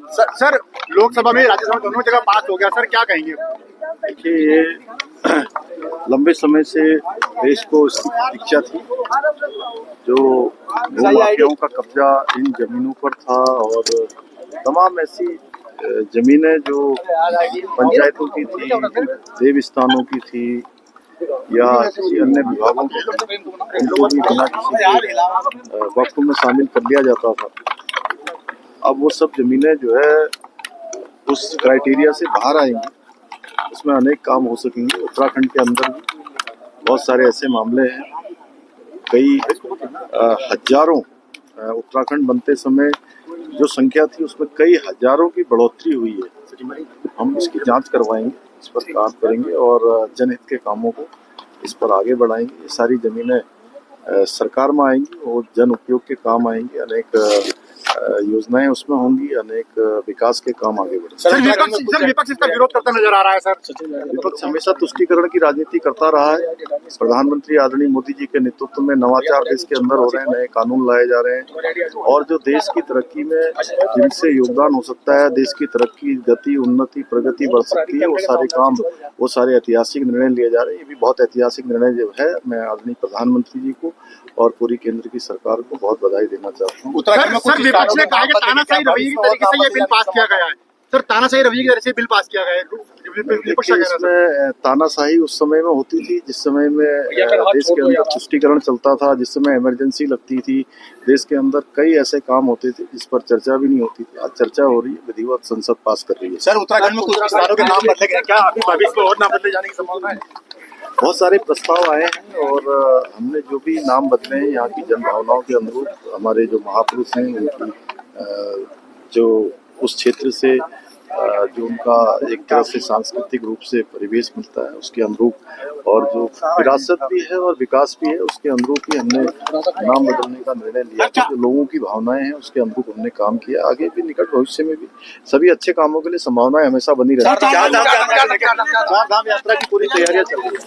Sir Lok Sabha में राज्यसभा दोनों जगह पास हो गया सर, क्या कहेंगे? देखिए, ये लंबे समय से देश को इसकी इच्छा थी। जो भूमाफियाओं का कब्जा इन जमीनों पर था और तमाम ऐसी जमीनें जो पंचायतों की थी, देवस्थानों की थी या किसी अन्य विभागों की, उनको भी बिना किसी वक्त में शामिल कर लिया जाता था। अब वो सब जमीनें जो है उस क्राइटेरिया से बाहर आएंगी, उसमें अनेक काम हो सकेंगे। उत्तराखंड के अंदर भी बहुत सारे ऐसे मामले हैं, कई हजारों, उत्तराखंड बनते समय जो संख्या थी उसमें कई हजारों की बढ़ोतरी हुई है। हम इसकी जांच करवाएंगे, इस पर काम करेंगे और जनहित के कामों को इस पर आगे बढ़ाएंगे। ये सारी जमीनें सरकार में आएंगी और जन उपयोग के काम आएंगी, अनेक योजनाएं उसमें होंगी, अनेक विकास के काम आगे बढ़ेंगे। सर विपक्ष इसका विरोध करता नजर आ रहा है सर। विपक्ष हमेशा तुष्टीकरण की राजनीति करता रहा है। प्रधानमंत्री आदरणीय मोदी जी के नेतृत्व में नवाचार देश के अंदर हो रहे हैं, नए कानून लाए जा रहे हैं और जो देश की तरक्की में जिनसे योगदान हो सकता है, देश की तरक्की, गति, उन्नति, प्रगति बढ़ सकती है, वो सारे काम, वो सारे ऐतिहासिक निर्णय लिए जा रहे हैं। ये भी बहुत ऐतिहासिक निर्णय जो है, मैं आदरणीय प्रधानमंत्री जी को और पूरी केंद्र की सरकार को बहुत बधाई देना चाहता हूँ। सर विपक्ष ने कहा कि तानाशाही रवैये की तरीके से ये बिल पास किया गया है। सर तानाशाही रवैये की तरह से बिल पास किया गया है। इसमें तानाशाही उस समय में होती थी जिस समय में देश के अंदर तुष्टीकरण चलता था, जिस समय इमरजेंसी लगती थी, देश के अंदर कई ऐसे काम होते थे जिस पर चर्चा भी नहीं होती थी। आज चर्चा हो रही है, विधिवत संसद पास कर रही है। सर उत्तराखंड में कुछ विस्तारों के नाम बदले गए, क्या अभी भविष्य में और नाम बदले जाने की संभावना है? बहुत सारे प्रस्ताव आए हैं और हमने जो भी नाम बदले हैं यहाँ की जनभावनाओं के अनुरूप, हमारे जो महापुरुष हैं उनकी जो उस क्षेत्र से जो उनका एक तरह से सांस्कृतिक रूप से परिवेश मिलता है उसके अनुरूप और जो विरासत भी है और विकास भी है उसके अनुरूप ही हमने नाम बदलने का निर्णय लिया। जो लोगों की भावनाएं हैं उसके अनुरूप हमने काम किया। आगे भी निकट भविष्य में भी सभी अच्छे कामों के लिए संभावनाएं हमेशा बनी रहती है। चार धाम यात्रा की पूरी तैयारियां चल रही है।